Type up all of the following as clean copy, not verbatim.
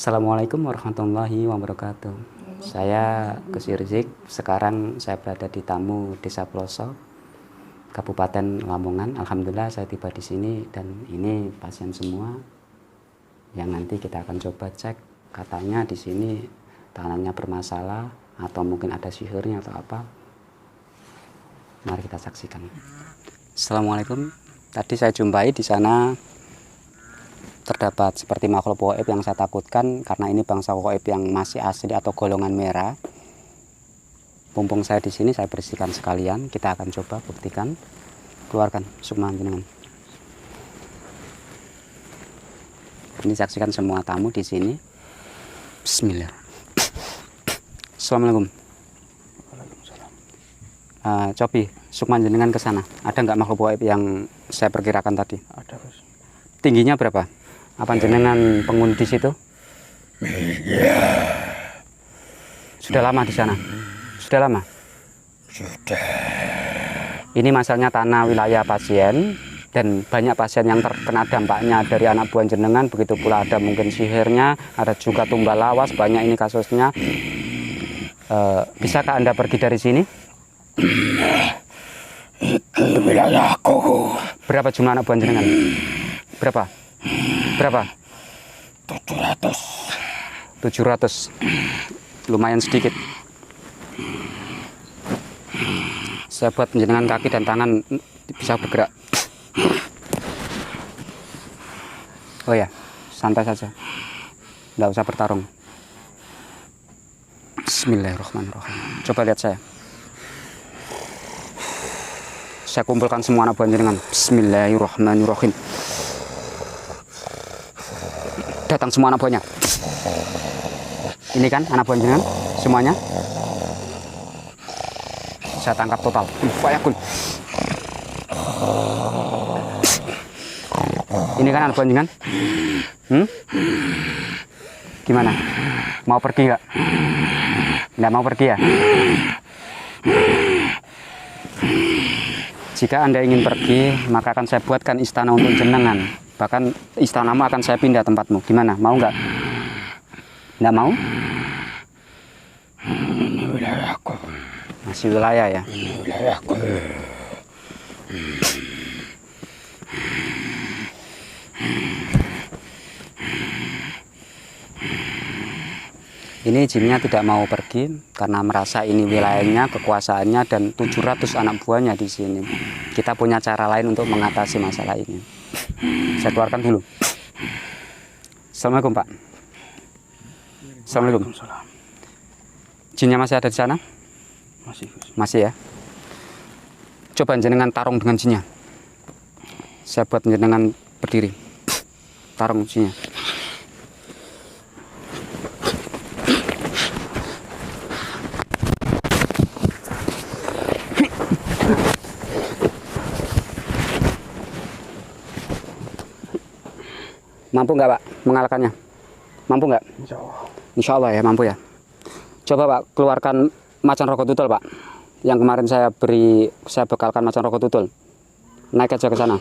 Assalamualaikum warahmatullahi wabarakatuh. Saya Gus Irzik. Sekarang saya berada di Tamu Desa Ploso, Kabupaten Lamongan. Alhamdulillah saya tiba di sini dan ini pasien semua yang nanti kita akan coba cek. Katanya di sini tangannya bermasalah atau mungkin ada sihirnya atau apa. Mari kita saksikan. Assalamualaikum. Tadi saya jumpai di sana terdapat seperti makhluk goib yang saya takutkan karena ini bangsa goib yang masih asli atau golongan merah. Mumpung saya di sini, saya bersihkan sekalian. Kita akan coba buktikan. Keluarkan sukma jenengan. Ini saksikan semua tamu di sini. Bismillah. Assalamualaikum. Cobi sukma jenengan ke sana. Ada nggak makhluk goib yang saya perkirakan tadi? Ada, Bos. Tingginya berapa? Apa jenengan penghuni di situ? Iya. Sudah lama di sana? Sudah lama? Sudah. Ini masalahnya tanah wilayah pasien dan banyak pasien yang terkena dampaknya dari anak buah jenengan. Begitu pula ada mungkin sihirnya, ada juga tumbal lawas, banyak ini kasusnya. Bisakah Anda pergi dari sini? Itu wilayahku. Berapa jumlah anak buah jenengan? Berapa? 700. 700. Lumayan sedikit. Saya buat jenengan kaki dan tangan bisa bergerak. Oh ya, santai saja. Nggak usah bertarung. Bismillahirrahmanirrahim. Coba lihat saya. Saya kumpulkan semua anak buah jenengan. Bismillahirrahmanirrahim. Datang semua anak buahnya. Ini kan anak buah jenengan semuanya. Saya tangkap total. Fayakun. Ini kan anak buah jenengan. Gimana? Mau pergi nggak? Nggak mau pergi ya? Jika Anda ingin pergi, maka akan saya buatkan istana untuk jenengan. Bahkan istanamu akan saya pindah tempatmu. Gimana? Mau nggak? Nggak mau? Ini wilayahku. Masih wilayah ya? Ini wilayahku. Ini jinnya tidak mau pergi karena merasa ini wilayahnya, kekuasaannya, dan 700 anak buahnya di sini. Kita punya cara lain untuk mengatasi masalah ini. Saya keluarkan dulu. Assalamualaikum, Pak. Assalamualaikum. Jinnya masih ada di sana? Masih, Gus. Masih ya? Coba jenengan tarung dengan jinnya. Saya buat jenengan berdiri. Tarung jinnya. Mampu nggak, Pak, mengalahkannya? Mampu nggak? Insya Allah. Insya Allah ya, mampu ya. Coba, Pak, keluarkan macan rokok tutul, Pak. Yang kemarin saya bekalkan macan rokok tutul. Naik aja ke sana.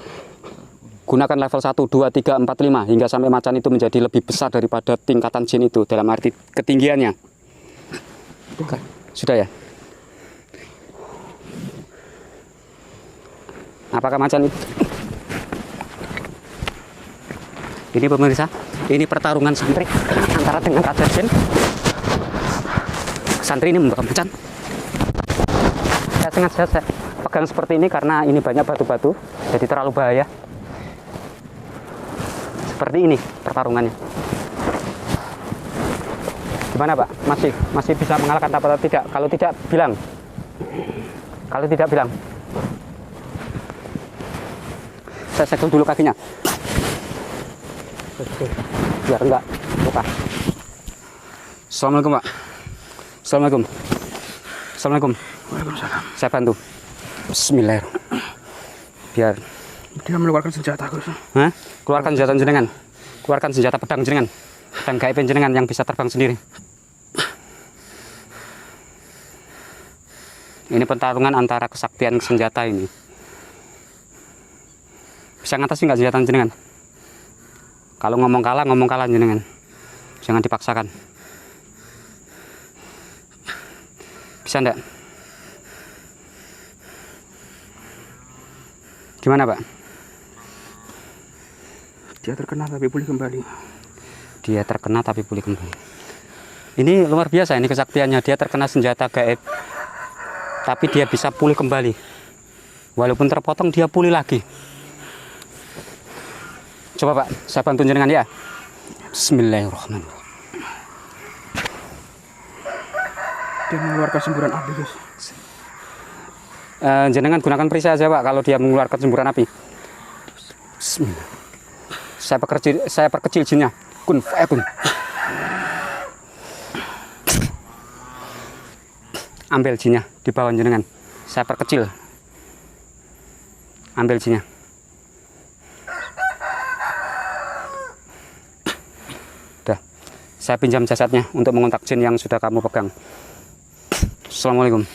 Gunakan level 1, 2, 3, 4, 5 hingga sampai macan itu menjadi lebih besar daripada tingkatan jin itu dalam arti ketinggiannya. Sudah ya? Apakah macan itu? Ini pemirsa, ini pertarungan santri antara dengan raja jin. Santri ini membawa macan. Saya sengaja saya pegang seperti ini karena ini banyak batu-batu, jadi terlalu bahaya. Seperti ini pertarungannya. Gimana, Pak? Masih bisa mengalahkan apa atau tidak? Kalau tidak bilang. Kalau tidak bilang. Saya segel dulu kakinya. Biar enggak luka. Assalamualaikum, Pak. Assalamualaikum. Assalamualaikum. Waalaikumsalam. Saya bantu. Bismillahirrahmanirrahim. Biar Dia mengeluarkan senjata, Gus. Hah? Keluarkan senjata jenengan. Keluarkan senjata pedang jenengan. Dan gaib jenengan yang bisa terbang sendiri. Ini pertarungan antara kesaktian senjata ini. Bisa ngatasi nggak senjata jenengan? Kalau ngomong kalah jenengan. Jangan dipaksakan. Bisa enggak? Gimana, Pak? Dia terkena tapi pulih kembali. Dia terkena tapi pulih kembali. Ini luar biasa ini kesaktiannya. Dia terkena senjata gaib, tapi dia bisa pulih kembali. Walaupun terpotong, dia pulih lagi. Coba Pak, saya bantu jenengan ya. Bismillahirrahmanirrahim. Dia mengeluarkan semburan api, guys. Jenengan gunakan perisai aja Pak kalau dia mengeluarkan semburan api. Bismillah. Saya perkecil jinnya. Kun fayakun. Ambil jinnya di bawah jenengan. Saya perkecil. Ambil jinnya. Udah. Saya pinjam jasadnya untuk mengontak jin yang sudah kamu pegang. Assalamualaikum.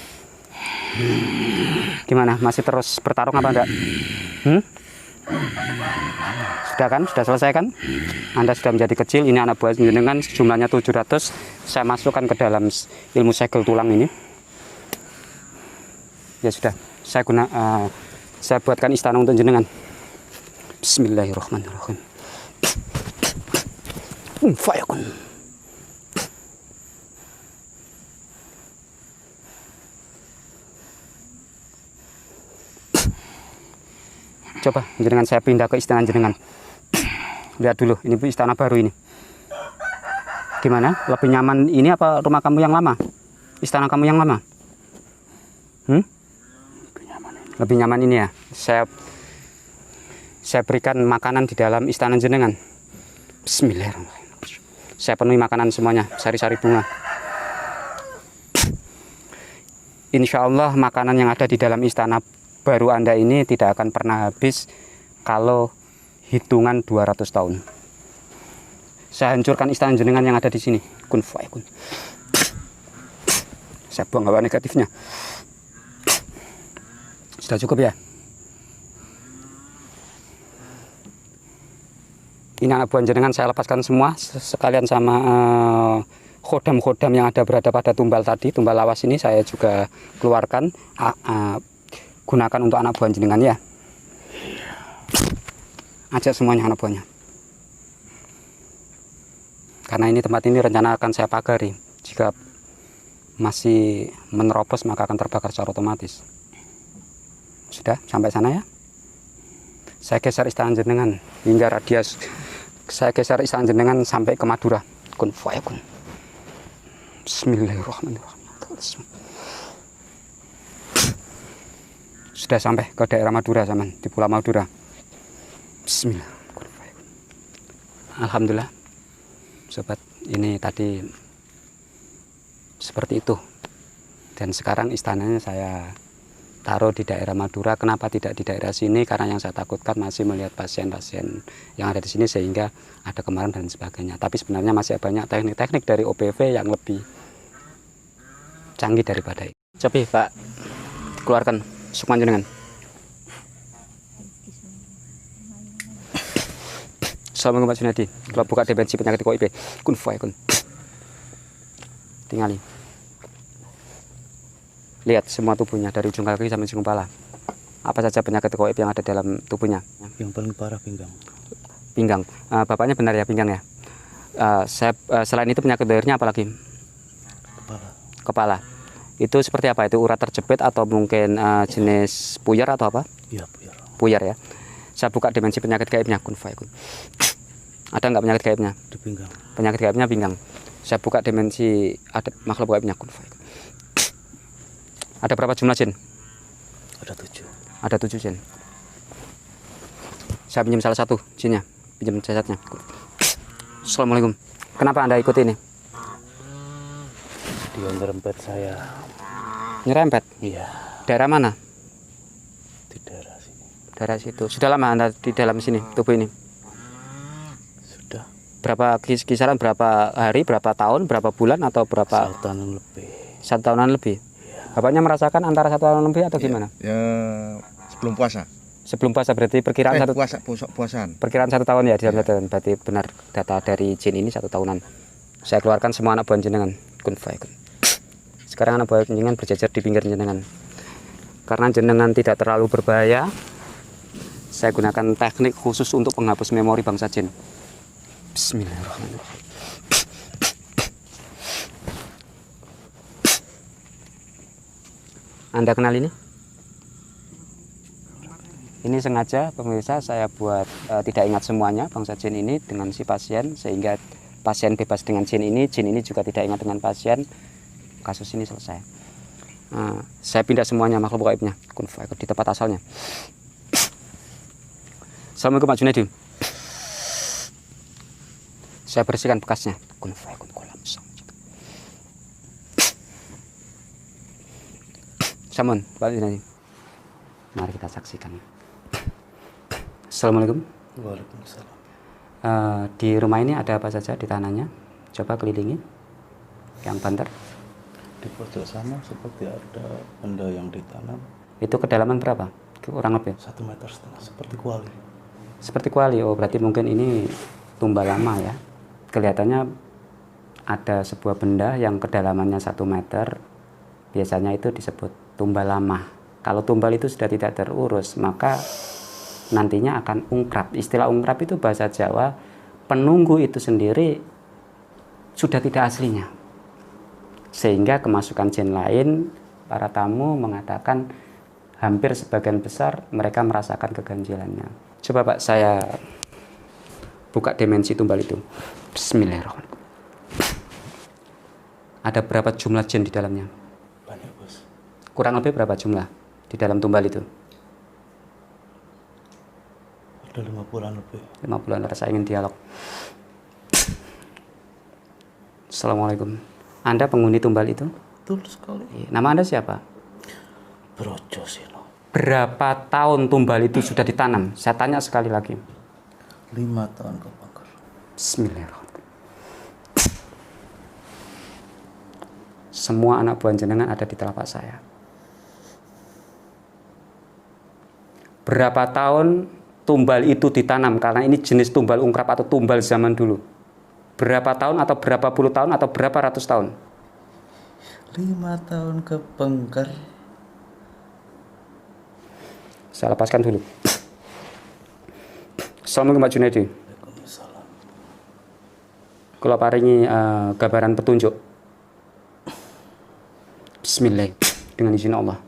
Gimana? Masih terus bertarung apa enggak? Sudah kan? Sudah selesai kan? Anda sudah menjadi kecil. Ini anak buah jenengan, jumlahnya 700. Saya masukkan ke dalam ilmu segel tulang ini. Ya sudah. Saya buatkan istana untuk jenengan. Bismillahirrahmanirrahim. Fayakun. Coba jenengan saya pindah ke istana jenengan. Lihat dulu, ini istana baru ini. Gimana? Lebih nyaman ini apa rumah kamu yang lama? Istana kamu yang lama? Lebih nyaman ini ya. Saya berikan makanan di dalam istana jenengan. Bismillahirrahmanirrahim. Saya penuhi makanan semuanya, sari-sari bunga. Insya Allah makanan yang ada di dalam istana baru Anda ini tidak akan pernah habis kalau hitungan 200 tahun. Saya hancurkan istana jenengan yang ada di sini. Kun fayakun. Saya buang hawa negatifnya. Sudah cukup ya? Ini anak buah jenengan saya lepaskan semua sekalian sama khodam-khodam yang berada pada tumbal tadi, tumbal lawas ini saya juga keluarkan. Gunakan untuk anak buah jenengan ya. Ajak semuanya anak buahnya. Karena ini tempat ini rencana akan saya pagari. Jika masih menerobos maka akan terbakar secara otomatis. Sudah sampai sana ya. Saya geser istana jenengan hingga radius. Saya geser istana jenengan sampai ke Madura. Kun fayakun. Bismillahirrahmanirrahim. Sudah sampai ke daerah Madura zaman di Pulau Madura. Bismillah. Alhamdulillah. Sobat, ini tadi seperti itu. Dan sekarang istananya saya taruh di daerah Madura. Kenapa tidak di daerah sini? Karena yang saya takutkan masih melihat pasien-pasien yang ada di sini sehingga ada kemarahan dan sebagainya. Tapi sebenarnya masih banyak teknik-teknik dari OPV yang lebih canggih daripada itu. Coba Pak, keluarkan sukman jenengan. Assalamualaikum Pak Junadi. Kalau buka dimensi penyakit KOIP, kun fayakun. Tinggali. Lihat semua tubuhnya dari ujung kaki sampai ujung kepala. Apa saja penyakit KOIP yang ada dalam tubuhnya? Yang paling parah pinggang. Pinggang. Bapaknya benar ya pinggang ya. Selain itu penyakit daerahnya apa lagi? Kepala. Itu seperti apa? Itu urat terjepit atau mungkin jenis puyar atau apa? Iya, puyar. Puyar ya. Saya buka dimensi penyakit gaibnya. Kun fayakun. Ada nggak penyakit gaibnya? Di pinggang. Penyakit gaibnya pinggang. Saya buka dimensi ada makhluk gaibnya. Kun fayakun. Ada berapa jumlah jin? Ada 7. Ada 7 jin. Saya pinjam salah satu jinnya. Pinjam jasadnya. Assalamualaikum. Kenapa Anda ikut ini? Dia nyerempet saya. Nyerempet? Iya. Daerah mana? Di daerah sini. Daerah situ. Sudah lama Anda di dalam sini, tubuh ini? Sudah. Berapa kisaran berapa hari, berapa tahun, berapa bulan atau berapa? 1 tahun lebih. 1 tahunan lebih. Bapaknya merasakan antara 1 tahun lebih atau gimana? Ya, sebelum puasa. Sebelum puasa berarti perkiraan Puasaan. perkiraan 1 tahun ya di dalam 1 tahun. Berarti benar data dari jin ini 1 tahunan. Saya keluarkan semua anak buah jenengan. Kun fayakun. Sekarang anak buah jenengan berjajar di pinggir jenengan. Karena jenengan tidak terlalu berbahaya, saya gunakan teknik khusus untuk penghapus memori bangsa jin. Bismillahirrahmanirrahim. Anda kenal ini? Ini sengaja pemirsa saya buat tidak ingat semuanya bangsa jin ini dengan si pasien, sehingga pasien bebas dengan jin ini juga tidak ingat dengan pasien. Kasus ini selesai. Saya pindah semuanya makhluk gaibnya di tempat asalnya. Assalamualaikum Pak Junaidi. Saya bersihkan bekasnya. Samun Pak Junaidi. Mari kita saksikan. Assalamualaikum. Waalaikumsalam. Di rumah ini ada apa saja di tanahnya? Coba kelilingi yang banter. Di pojok sana seperti ada benda yang ditanam. Itu kedalaman berapa? Kurang lebih 1,5 meter seperti kuali. Seperti kuali. Oh, berarti mungkin ini tumbal lama ya. Kelihatannya ada sebuah benda yang kedalamannya 1 meter. Biasanya itu disebut tumbal lama. Kalau tumbal itu sudah tidak terurus, maka nantinya akan ungkrap. Istilah ungkrap itu bahasa Jawa, penunggu itu sendiri sudah tidak aslinya. Sehingga kemasukan jin lain, para tamu mengatakan hampir sebagian besar mereka merasakan keganjilannya. Coba Pak, saya buka dimensi tumbal itu. Bismillahirrahmanirrahim. Ada berapa jumlah jin di dalamnya? Banyak, Bos. Kurang lebih berapa jumlah di dalam tumbal itu? Ada 50-an lebih. 50-an, saya ingin dialog. Assalamualaikum. Anda penghuni tumbal itu? Betul sekali. Nama Anda siapa? Brojo Sino. Berapa tahun tumbal itu sudah ditanam? Saya tanya sekali lagi. 5 tahun kebakar. Bismillahirrahmanirrahim. Semua anak buah jenengan ada di telapak saya. Berapa tahun tumbal itu ditanam? Karena ini jenis tumbal ungkrap atau tumbal zaman dulu. Berapa tahun atau berapa puluh tahun atau berapa ratus tahun? 5 tahun kebakar. Saya lepaskan dulu. Assalamualaikum Pak Junaidi. Waalaikumsalam. Kalau paringi gambaran petunjuk. Bismillah. Dengan izin Allah.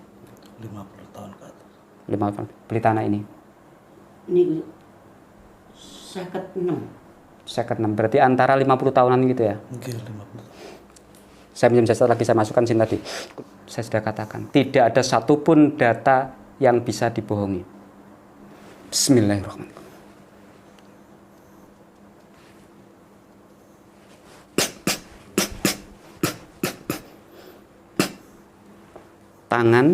50 tahun ke atas. 5 tahun. Beli tanah ini. Ini 56. 56. Berarti antara 50 tahunan gitu ya. Oke, 50 tahun. Saya pinjam jasa lagi, saya masukkan sini tadi. Saya sudah katakan, tidak ada satupun data yang bisa dibohongi. Bismillahirrahmanirrahim. Tangan,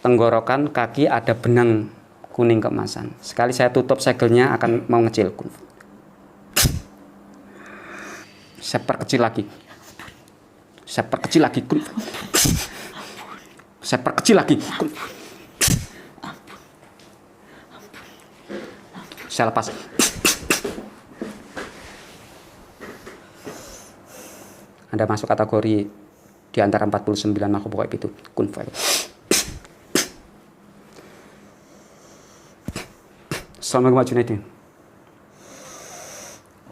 tenggorokan, kaki ada benang kuning keemasan. Sekali saya tutup segelnya akan mau ngecil. Saya perkecil lagi. Saya perkecil lagi. Saya perkecil lagi. Saya lepas. Anda masuk kategori di antara 49 makhluk gaib itu. Kun fayakun. Assalamualaikum Pak Junaidi.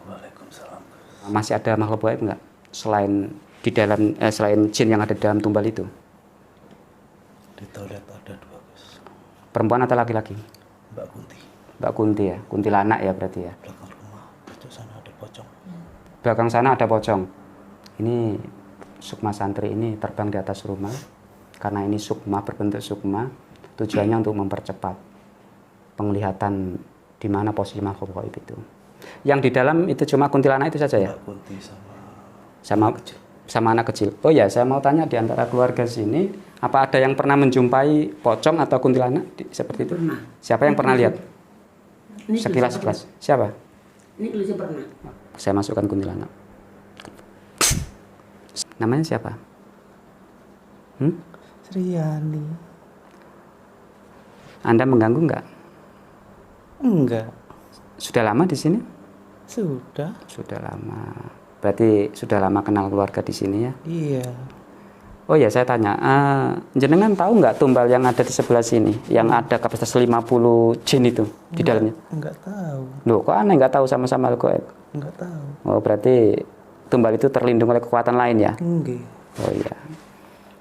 Waalaikumsalam. Masih ada makhluk gaib enggak? Selain jin yang ada di dalam tumbal itu. Di toilet ada 2, Bos. Perempuan atau laki-laki? Mbak Kunti. Mbak Kunti ya, kuntilanak ya berarti ya. Belakang rumah, pojok sana ada pocong. Belakang sana ada pocong. Ini sukma santri ini terbang di atas rumah. Karena ini sukma, berbentuk sukma, tujuannya untuk mempercepat penglihatan di mana posisi makhluk gaib itu. Yang di dalam itu cuma kuntilanak itu saja ya? Mbak Kunti sama Sama anak kecil. Oh ya, saya mau tanya di antara keluarga sini, apa ada yang pernah menjumpai pocong atau kuntilanak seperti itu? Pernah. Siapa yang pernah lihat? Ini Sekilas. Siapa? Ini Lucy pernah. Saya masukkan kuntilanak. Namanya siapa? Sriani. Anda mengganggu nggak? Enggak. Sudah lama di sini? Sudah. Sudah lama. Berarti sudah lama kenal keluarga di sini ya? Iya. Oh ya, saya tanya, jenengan tahu nggak tumbal yang ada di sebelah sini, yang ada kapasitas 50 jin itu di dalamnya? Enggak tahu. Loh, kok aneh nggak tahu sama-sama Al-Gaib? Enggak tahu. Oh, berarti tumbal itu terlindung oleh kekuatan lain ya? Enggak. Oh iya.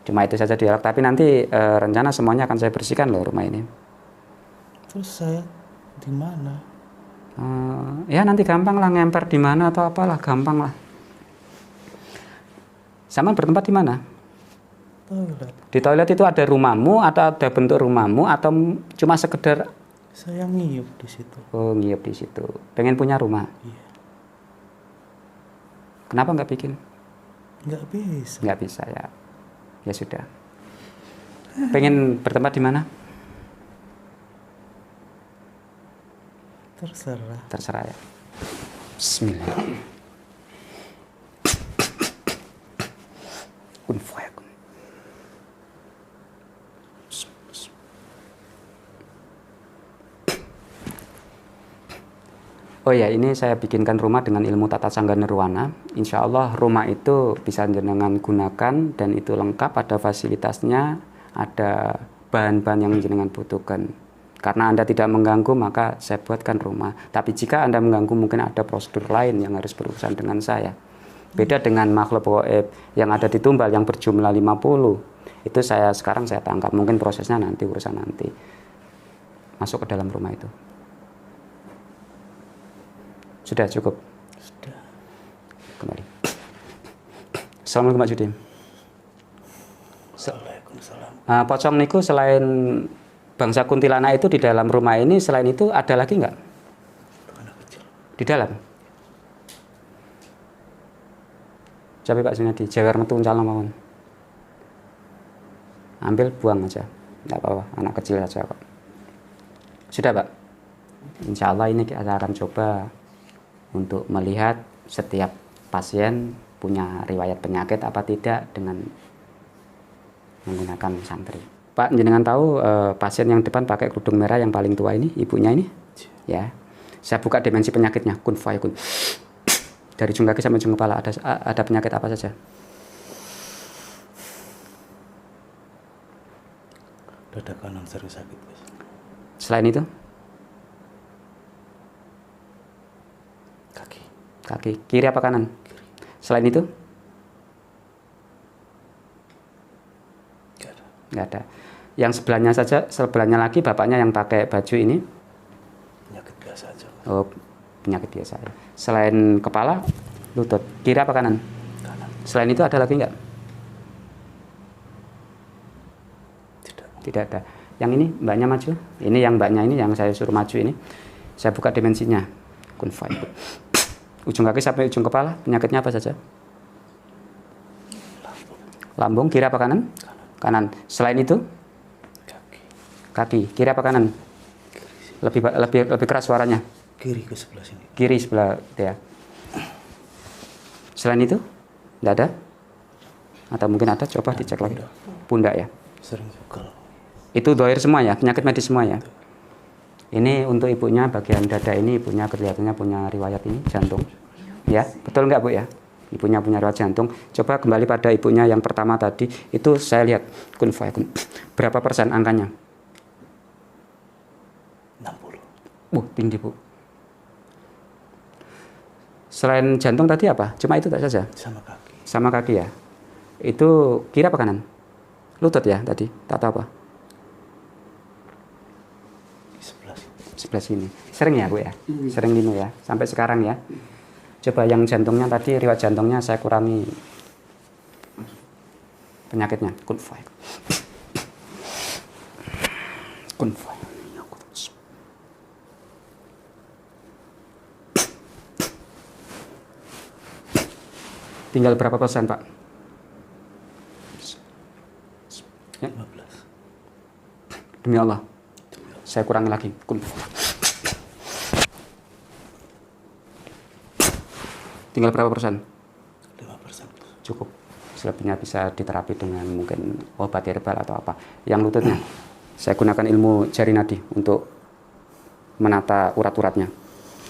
Cuma itu saja dialog, tapi nanti rencana semuanya akan saya bersihkan loh rumah ini. Terus saya di mana? Ya nanti gampang lah, ngemper di mana atau apalah, gampang lah. Sama bertempat di mana? Toilet. Di toilet itu ada rumahmu atau ada bentuk rumahmu atau cuma sekedar Saya ngiyup di situ. ngiup di situ? Pengen punya rumah? Iya. Kenapa nggak bikin? Enggak bisa. Nggak bisa ya. Ya sudah. Pengen bertempat di mana? Terserah. Terserah ya. Bismillah. Kun fayakun. Oh ya, ini saya bikinkan rumah dengan ilmu tata sangga nirwana. Insya Allah rumah itu bisa jenengan gunakan dan itu lengkap, ada fasilitasnya, ada bahan-bahan yang jenengan butuhkan. Karena Anda tidak mengganggu, maka saya buatkan rumah. Tapi jika Anda mengganggu, mungkin ada prosedur lain yang harus berurusan dengan saya. Beda dengan makhluk gaib yang ada di tumbal yang berjumlah 50. Itu sekarang saya tangkap. Mungkin prosesnya nanti, urusan nanti. Masuk ke dalam rumah itu. Sudah cukup? Sudah. Kembali. Assalamualaikum Pak Judim. Waalaikumsalam. Pocong niku selain bangsa kuntilanak itu di dalam rumah ini, selain itu ada lagi nggak? Anak kecil. Di dalam? Coba Pak Sunadi, jewer metu calon mawon. Ambil, buang aja. Nggak apa-apa, anak kecil saja kok. Sudah Pak? Insya Allah ini kita akan coba untuk melihat setiap pasien punya riwayat penyakit apa tidak dengan menggunakan santri. Pak, jenengan tahu pasien yang depan pakai kerudung merah yang paling tua ini, ibunya ini? Ya. Saya buka dimensi penyakitnya, kun fayakun. Dari ujung kaki sampai ujung kepala ada penyakit apa saja? Dada kanan sering sakit, guys. Selain itu? Kaki. Kiri apa kanan? Kiri. Selain itu? Enggak ada. Nggak ada. Yang sebelahnya lagi bapaknya yang pakai baju ini? Penyakit biasa aja. Oh, penyakit biasa. Selain kepala, lutut. Kiri apa kanan? Kanan. Selain itu ada lagi nggak? Tidak. Tidak ada. Yang ini mbaknya maju. Ini yang mbaknya ini yang saya suruh maju ini. Saya buka dimensinya. Kun fayakun. Ujung kaki sampai ujung kepala, penyakitnya apa saja? Lambung, kiri apa kanan? Kanan. Selain itu? Kaki. Kiri apa kanan? Lebih keras suaranya. Kiri ke sebelah sini. Kiri sebelah ya. Selain itu? Tidak ada? Atau mungkin ada? Coba dicek lagi. Pundak ya. Sering juga. Itu doair semua ya, penyakit medis semua ya. Ini untuk ibunya bagian dada ini, ibunya kelihatannya punya riwayat ini jantung. Ya, betul nggak Bu ya? Ibunya punya riwayat jantung. Coba kembali pada ibunya yang pertama tadi, itu saya lihat kun fayakun. Berapa persen angkanya? 60. Tinggi Bu. Selain jantung tadi apa? Cuma itu tak saja? Sama kaki. Sama kaki ya. Itu kiri apa kanan? Lutut ya tadi, tak tahu apa? Di sebelah sini. Sebelah sini. Sering ya Bu ya? Sering lino ya, sampai sekarang ya. Coba yang jantungnya tadi, riwayat jantungnya saya kurangi penyakitnya. Kun fayakun. Kun fayakun. Tinggal berapa persen Pak? Ya. 15. Demi Allah. Saya kurangi lagi. Kun. Tinggal berapa persen? 5%. Cukup. Selebihnya bisa diterapi dengan mungkin obat herbal atau apa. Yang lututnya, saya gunakan ilmu jari nadi untuk menata urat-uratnya.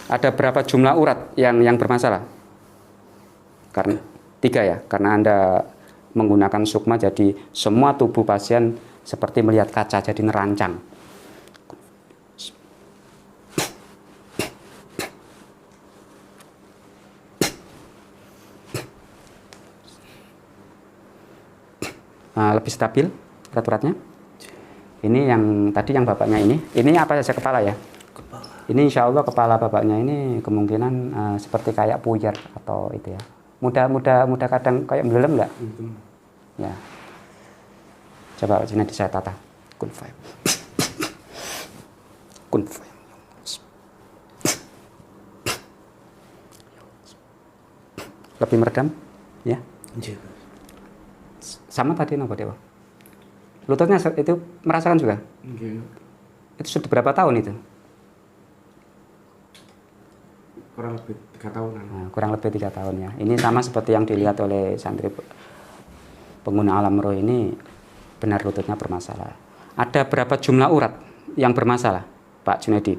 Ada berapa jumlah urat yang bermasalah? Karena 3 ya, karena Anda menggunakan sukma, jadi semua tubuh pasien seperti melihat kaca, jadi nerancang. Lebih stabil urat-uratnya. Ini yang tadi yang bapaknya ini apa saja kepala ya? Ini insya Allah kepala bapaknya ini kemungkinan seperti kayak puyer atau itu ya. Mudah kadang kayak belum enggak? Ya. Coba sini saya tata. Kun faya. Kun faya. Lebih meredam, ya. Sama tadi nopo Dewa. Lututnya itu merasakan juga? Itu sudah berapa tahun itu? Kurang lebih 3 tahunan. Nah, kurang lebih 3 tahun ya. Ini sama seperti yang dilihat oleh santri pengguna alam roh ini, benar lututnya bermasalah. Ada berapa jumlah urat yang bermasalah, Pak Junedi?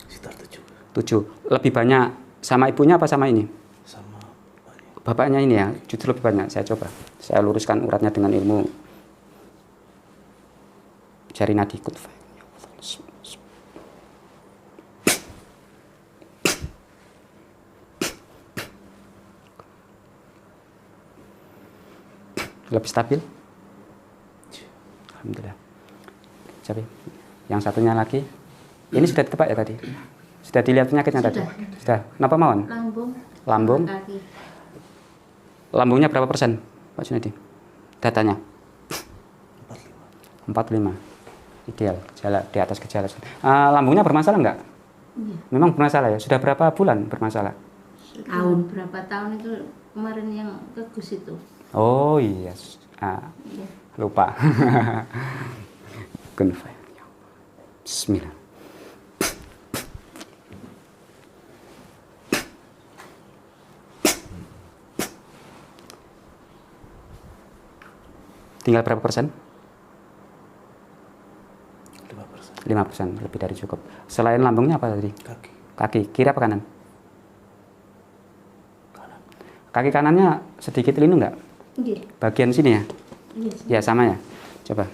Sekitar 7. 7. Lebih banyak sama ibunya apa sama ini? Sama bapaknya. Bapaknya ini ya, justru lebih banyak. Saya coba. Saya luruskan uratnya dengan ilmu jari nadi kutfa. Lebih stabil? Alhamdulillah. Coba. Yang satunya lagi. Ini sudah ditebak ya tadi? Sudah dilihat penyakitnya tadi? Sudah. Kenapa mawon? Lambung. Kaki. Lambungnya berapa persen, Pak Junedi? Datanya? 45. 45. Ideal. Gejala di atas gejala. Lambungnya bermasalah enggak? Iya. Memang bermasalah ya. Sudah berapa bulan bermasalah? Tahun berapa tahun itu kemarin yang ke Gus itu? Oh iya. Iya. Lupa. Kunfai. Bismillah. Tinggal berapa persen? 5%. 5%, lebih dari cukup. Selain lambungnya apa tadi? Kaki. Kaki, kiri apa kanan? Kanan. Kaki kanannya sedikit linu enggak? Iya. Bagian sini ya? Iya. Ya sama ya. Coba.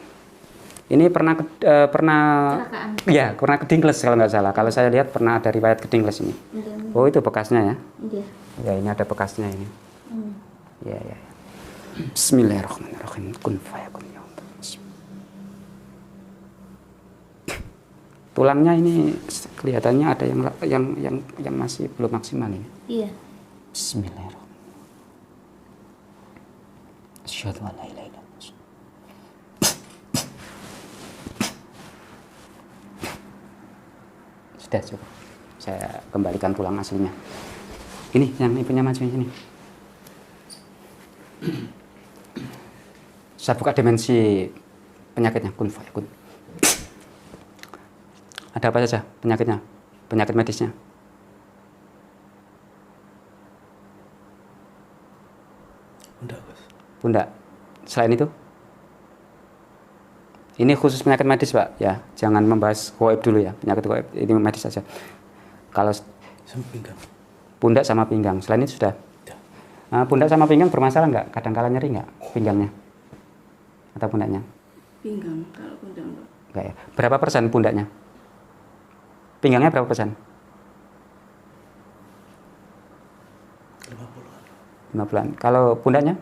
Ini pernah Kecelakaan. ya, pernah kedingkles kalau nggak salah. Kalau saya lihat pernah ada riwayat kedingkles ini. Iya. Oh, itu bekasnya ya. Iya. Ya, ini ada bekasnya ini. Hmm. Ya, ya. Bismillahirrahmanirrahim. Kun fayakun ya Allah. Tulangnya ini kelihatannya ada yang masih belum maksimal ini. Iya. Bismillahirrahmanirrahim. Asyhadu an la ilaha illallah. Sudah cukup. Saya kembalikan tulang aslinya. Ini yang ibunya maju sini. Saya buka dimensi penyakitnya. Kun fayakun. Ada apa saja penyakitnya? Penyakit medisnya? Pundak, Gus. Pundak. Selain itu? Ini khusus penyakit medis, Pak. Ya, jangan membahas goib dulu ya. Penyakit goib ini medis saja. Kalau Sama pinggang. pundak sama pinggang, selain itu sudah. Ya. Pundak sama pinggang bermasalah nggak? Kadang-kala nyeri nggak pinggangnya? Atau pundaknya? Pinggang, kalau pinggang enggak. Nggak ya. Berapa persen pundaknya? Pinggangnya berapa persen? 50-an. 50-an. Kalau pundaknya?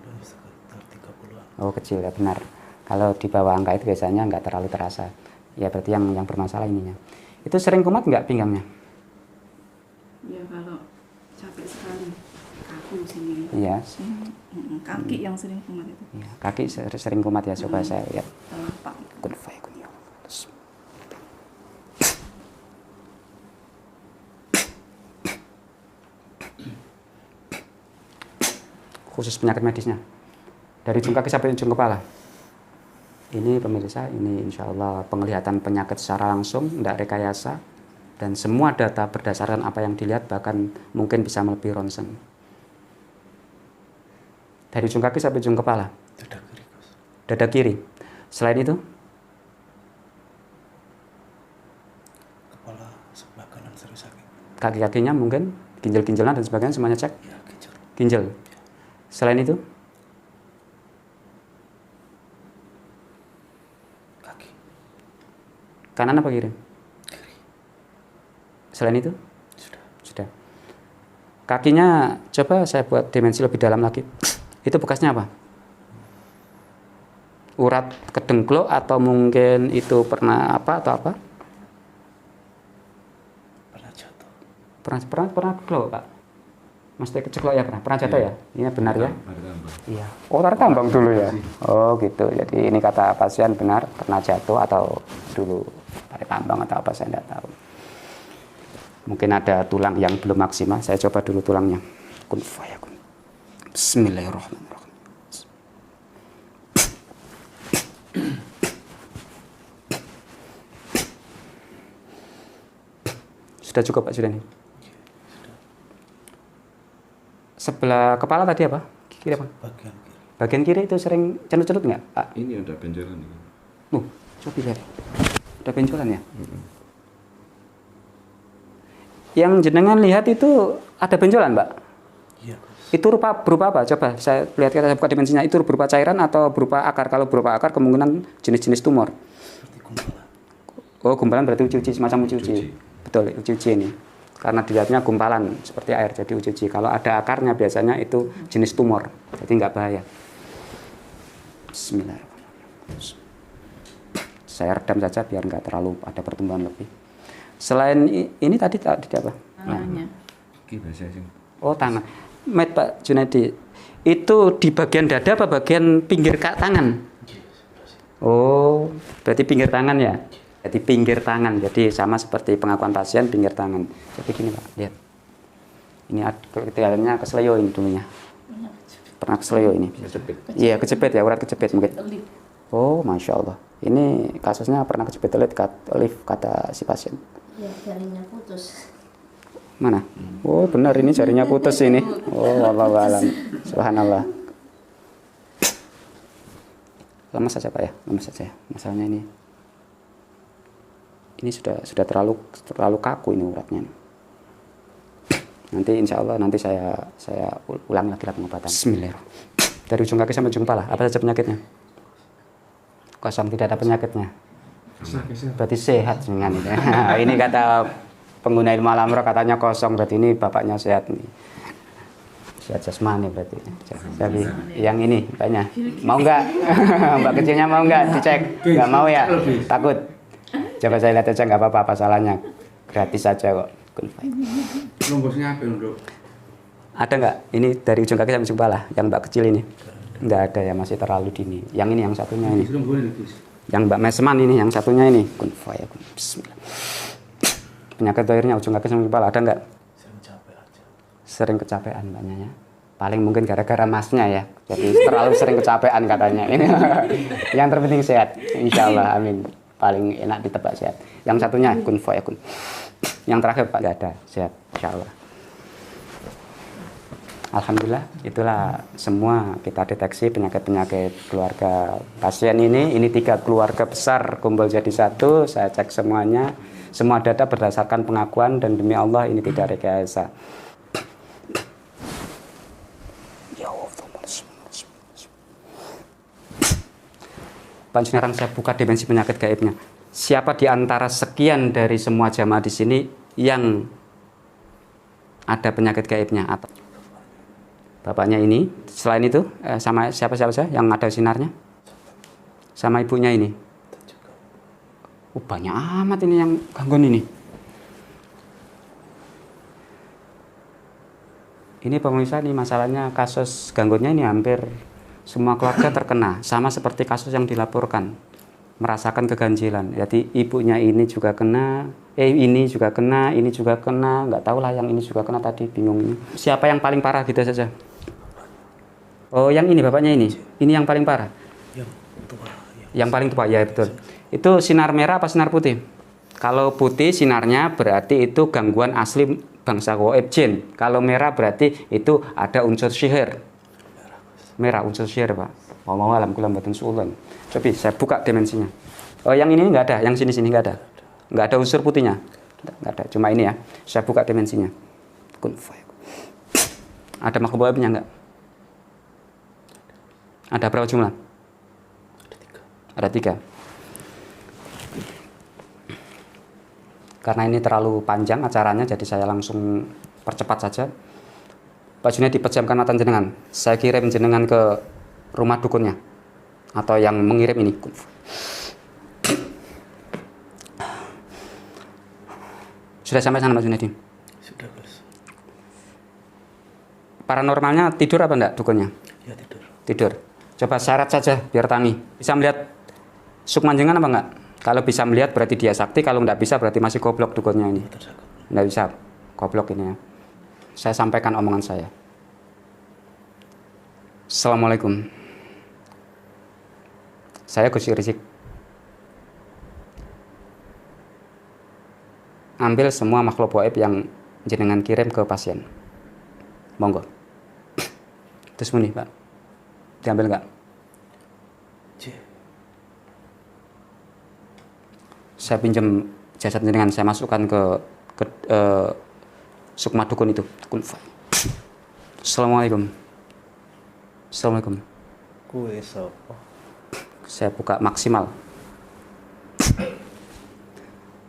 Udah sekitar 30-an. Oh, kecil ya, benar. Kalau di bawah angka itu biasanya nggak terlalu terasa. Ya berarti yang bermasalah ininya. Itu sering kumat nggak pinggangnya? Ya kalau capek sekali kaku sini. Iya. Kaki yang sering kumat itu. Ya, kaki sering kumat ya, coba saya lihat. Telapak. Kun fayakun ya Allah. Khusus penyakit medisnya dari ujung kaki sampai ujung kepala. Ini pemirsa, ini insya Allah penglihatan penyakit secara langsung, tidak rekayasa, dan semua data berdasarkan apa yang dilihat, bahkan mungkin bisa melebihi ronsen. Dari ujung kaki sampai ujung kepala. Dada kiri, Gus. Dada kiri. Selain itu, Kepala sebelah kanan sering sakit. Kaki-kakinya mungkin ginjal-ginjalan dan sebagainya semuanya cek. Ya, ginjal. Ginjal. Selain itu, Kaki. kanan apa kiri? Selain itu? Sudah. Kakinya coba saya buat dimensi lebih dalam lagi. Itu bekasnya apa? Urat kedengkluk atau mungkin itu pernah apa atau apa? Pernah jatuh. Pernah kecelok, Pak. Mesti kecelok ya pernah jatuh ya? Ini benar ya? Iya. Oh, tarik tambang dulu ya. Oh, gitu. Jadi ini kata pasien benar pernah jatuh atau dulu tarik tambang atau apa saya tidak tahu. Mungkin ada tulang yang belum maksimal. Saya coba dulu tulangnya. Kun fayakun. Bismillahirrahmanirrahim. Sudah cukup Pak, sudah nih. Sebelah kepala tadi apa? Kiri apa? Bagian kiri. Bagian kiri itu sering cenut-cenut nggak, Pak? Ini ada benjolan ini. Coba lihat. Ada benjolan ya? Yang jenengan lihat itu ada benjolan, Pak? Iya. Itu berupa apa? Coba saya lihat, kita buka dimensinya. Itu berupa cairan atau berupa akar? Kalau berupa akar kemungkinan jenis-jenis tumor. Seperti gumpalan. Oh, gumpalan berarti uji-uji, semacam uji-uji. Betul, uji-uji ini. Karena dilihatnya gumpalan seperti air, jadi uji-uji. Kalau ada akarnya biasanya itu jenis tumor, jadi nggak bahaya. Bismillahirrahmanirrahim. Saya redam saja biar nggak terlalu ada pertumbuhan lebih. Selain ini tadi apa? Tangannya. Iki bahasa sing. Oh, tangan. Met Pak Junaidi, itu di bagian dada apa bagian pinggir tangan? Oh, berarti pinggir tangan ya? Jadi pinggir tangan, jadi sama seperti pengakuan pasien pinggir tangan. Jadi gini Pak, lihat. Ini kelihatannya keseleo ini dulunya. Pernah keseleo ini? Kejepit. Iya, kejepit ya, urat kejepit mungkin. Oh, Masya Allah. Ini kasusnya pernah kejepit lift kata si pasien. Ya, jarinya putus. Mana? Oh, benar ini jarinya putus ini. Oh, wallahu alam. Subhanallah. Lemas saja Pak ya, lemas saja. Masalahnya ini sudah terlalu kaku ini uratnya. Nanti insya Allah nanti saya ulangi lagi pengobatan. Bismillahirrahmanirrahim. Dari ujung kaki sampai ujung kepala, apa saja penyakitnya? Kosong, tidak ada penyakitnya. Berarti sehat dengan ini. Ini kata pengguna ilmu alam roh katanya kosong, berarti ini bapaknya sehat nih. Sehat jasmani berarti. Jadi yang ini banyak. Mau nggak? Mbak kecilnya mau nggak dicek? Nggak mau ya? Takut. Coba saya lihat aja, nggak apa-apa salahnya. Gratis saja kok. Lombosnya apa untuk? Ada nggak? Ini dari ujung kaki sampai ujung kepala, yang Mbak kecil ini? Nggak ada ya, masih terlalu dini. Yang ini, yang satunya ini. Yang Mbak Mesman ini, yang satunya ini. Bismillah. Penyakit doirnya ujung kaki sampai kepala ada nggak? Sering capek aja. Sering kecapean Mbaknya ya. Paling mungkin gara-gara masnya ya. Jadi terlalu sering kecapean katanya. Ini yang terpenting sehat. Insya Allah, amin. Paling enak ditebak sehat. Yang satunya kun fayakun. Yang terakhir Pak nggak ada, sehat. Insya Allah. Alhamdulillah, itulah semua kita deteksi penyakit-penyakit keluarga pasien ini. Ini 3 keluarga besar kumpul jadi satu. Saya cek semuanya. Semua data berdasarkan pengakuan dan demi Allah ini tidak rekayasa. Panjenengan saya buka dimensi penyakit gaibnya. Siapa di antara sekian dari semua jamaah di sini yang ada penyakit gaibnya? Atau bapaknya ini, selain itu sama siapa yang ada sinarnya? Sama ibunya ini. Banyak amat ini yang gangguan ini. Ini pemirsa, ini masalahnya kasus gangguannya ini hampir semua keluarga terkena, sama seperti kasus yang dilaporkan, merasakan keganjilan. Jadi ibunya ini juga kena, ini juga kena, ini juga kena, nggak tahu lah yang ini juga kena tadi, bingung ini. Siapa yang paling parah gitu saja? Oh, yang ini bapaknya ini yang paling parah. Yang tua. Yang paling tua ya betul. Itu sinar merah apa sinar putih? Kalau putih sinarnya berarti itu gangguan asli bangsa gaib jin. Kalau merah berarti itu ada unsur sihir. Merah unsur sihir Pak. Mau alam kula mboten suulun. Coba saya buka dimensinya. Oh yang ini nggak ada, yang sini nggak ada. Nggak ada unsur putihnya. Nggak ada. Cuma ini ya, saya buka dimensinya. Kun fayakun. Ada makhluk gaibnya nggak? Ada berapa jumlah? Ada 3. Karena ini terlalu panjang acaranya, jadi saya langsung percepat saja. Pak Junaidi, pejamkan mata jenengan. Saya kirim jenengan ke rumah dukunnya atau yang mengirim ini. Sudah sampai sana Pak Junaidi? Sudah, Bos. Paranormalnya tidur apa enggak dukunnya? Ya, tidur. Tidur. Coba syarat saja biar tangi. Bisa melihat sukman jenengan apa enggak? Kalau bisa melihat berarti dia sakti, kalau enggak bisa berarti masih goblok dukunnya ini. Enggak bisa. Goblok ini ya. Saya sampaikan omongan saya. Assalamualaikum. Saya Gus Rizik. Ambil semua makhluk gaib yang jenengan kirim ke pasien. Monggo. Terus muni, Pak. Diambil enggak? Saya pinjam jasad jenengan, saya masukkan ke sukma dukun itu. Assalamualaikum. Assalamualaikum. Kue sapa? Saya buka maksimal.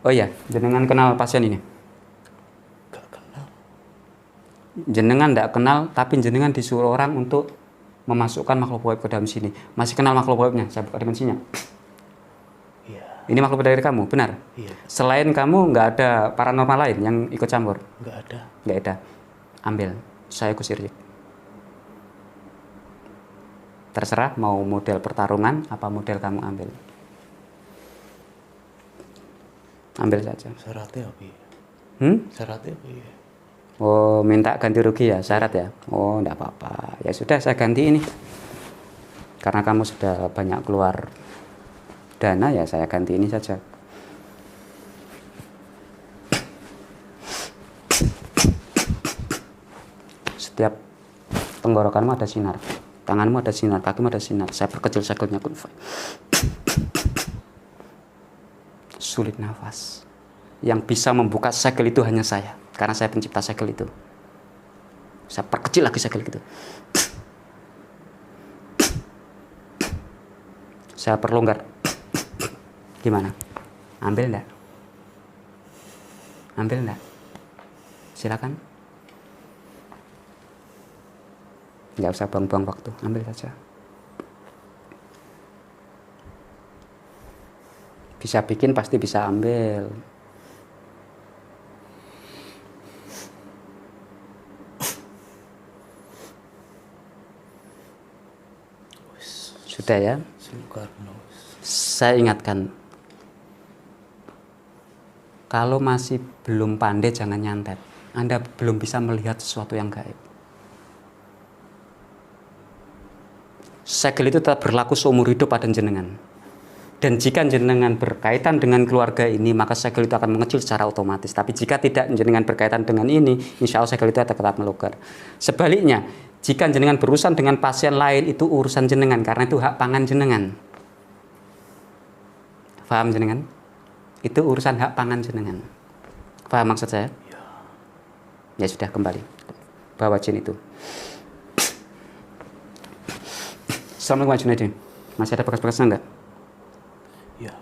Oh iya, jenengan kenal pasien ini? Gak kenal. Jenengan tidak kenal, tapi jenengan disuruh orang untuk memasukkan makhluk gaib ke dalam sini. Masih kenal makhluk gaibnya? Saya buka dimensinya. Iya. Ini makhluk dari kamu, benar? Iya. Selain kamu nggak ada paranormal lain yang ikut campur? Gak ada. Nggak ada. Ambil. Saya Gus Rizik. Terserah mau model pertarungan apa model kamu ambil. Ambil saja. Syaratnya apa ya? Syaratnya apa ya? Oh, minta ganti rugi ya, syarat ya? Oh, enggak apa-apa. Ya sudah, saya ganti ini. Karena kamu sudah banyak keluar dana, ya saya ganti ini saja. Setiap tenggorokanmu ada sinar, tanganmu ada sinar, kakimu ada sinar. Saya perkecil segelnya. Sulit nafas. Yang bisa membuka segel itu hanya saya, karena saya pencipta segel itu. Saya perkecil lagi segel itu. Saya perlonggar. Gimana? Ambil enggak? Ambil enggak? Silakan. Nggak usah buang-buang waktu, ambil saja. Bisa bikin pasti bisa ambil. Sudah ya? Saya ingatkan, kalau masih belum pandai jangan nyantet. Anda belum bisa melihat sesuatu yang gaib. Segel itu tetap berlaku seumur hidup pada jenengan. Dan jika jenengan berkaitan dengan keluarga ini, maka segel itu akan mengecil secara otomatis. Tapi jika tidak jenengan berkaitan dengan ini, insya Allah segel itu akan tetap melonggar. Sebaliknya, jika jenengan berurusan dengan pasien lain, itu urusan jenengan, karena itu hak pangan jenengan. Paham jenengan? Itu urusan hak pangan jenengan. Paham maksud saya? Ya sudah, kembali. Bawa jin itu. Assalamualaikum Junaidi. Masih ada bekas-bekasnya enggak? Ya.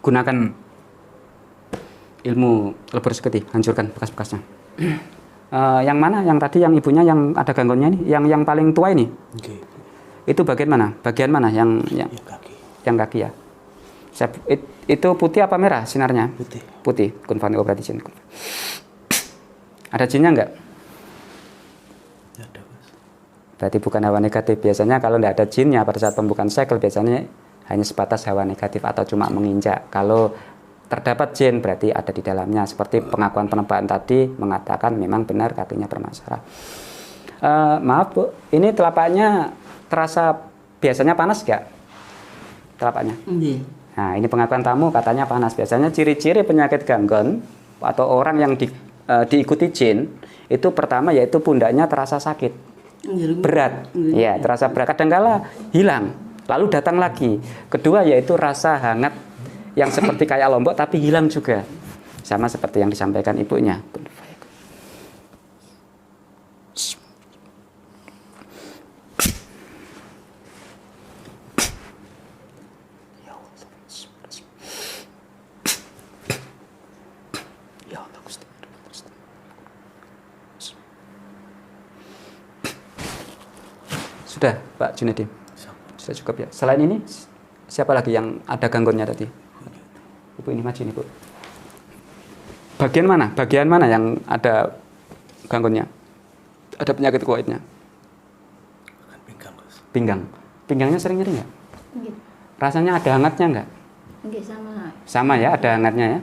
Gunakan ilmu lebur seketi, hancurkan bekas-bekasnya. Yang mana? Yang tadi yang ibunya yang ada gangguannya ini, yang paling tua ini. Okay. Itu bagian mana? Bagian mana? Yang kaki. Yang kaki ya. Itu putih apa merah sinarnya? Putih. Putih. Kunfani operasi jin. Ada jinnya enggak? Ada, Mas. Berarti bukan hawa negatif. Biasanya kalau tidak ada jinnya pada saat pembukaan segel biasanya hanya sebatas hawa negatif atau cuma menginjak. Kalau terdapat jin berarti ada di dalamnya. Seperti pengakuan penebalan tadi mengatakan memang benar kakinya bermasalah. Maaf Bu, ini telapaknya terasa biasanya panas nggak? Telapaknya? Nah, ini pengakuan tamu katanya panas. Biasanya ciri-ciri penyakit gangguan atau orang yang diikuti jin itu pertama yaitu pundaknya terasa sakit, berat, ya terasa berat. Kadangkala hilang, lalu datang lagi. Kedua yaitu rasa hangat yang seperti kayak lombok tapi hilang juga. sama seperti yang disampaikan ibunya. Sudah, Pak Junedi. Sudah cukup ya. Selain ini, siapa lagi yang ada gangguannya tadi? Ibu ini maju ini, Bu. Bagian mana? Bagian mana yang ada gangguannya? Ada penyakit kuatnya? Pinggang, Gus. Pinggang. Pinggangnya sering nyeri nggak? Nggih. Rasanya ada hangatnya nggak? Nggih sama. Sama ya, ada hangatnya ya.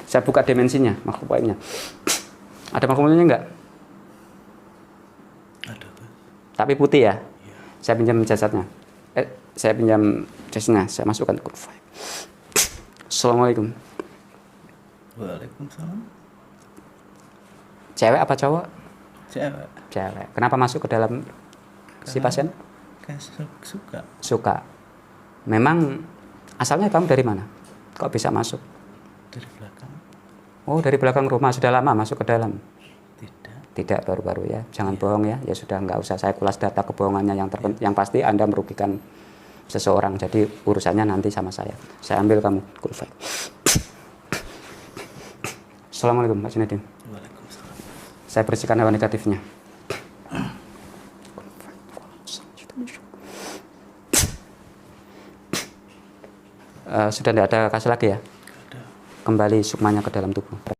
Saya buka dimensinya, makhluk gaibnya. Ada makhluk gaibnya nggak? Ada, Gus. Tapi putih ya. Saya pinjam jasadnya. Saya pinjam jasadnya. Saya masukkan ke file. Assalamualaikum. Waalaikumsalam. Cewek apa cowok? Cewek. Cewek. Kenapa masuk ke dalam si pasien? Kayak suka. Suka. Memang asalnya kamu dari mana? Kok bisa masuk? Dari belakang. Oh, dari belakang rumah. Sudah lama masuk ke dalam? Tidak. Tidak, baru-baru ya. Jangan bohong ya. Ya sudah, nggak usah saya kulas data kebohongannya yang pasti Anda merugikan seseorang. Jadi urusannya nanti sama saya. Saya ambil kamu. Assalamualaikum Pak Junedi. Waalaikumsalam. Saya bersihkan hawa negatifnya. Sudah tidak ada kasus lagi ya? Ada. Kembali sukmanya ke dalam tubuh.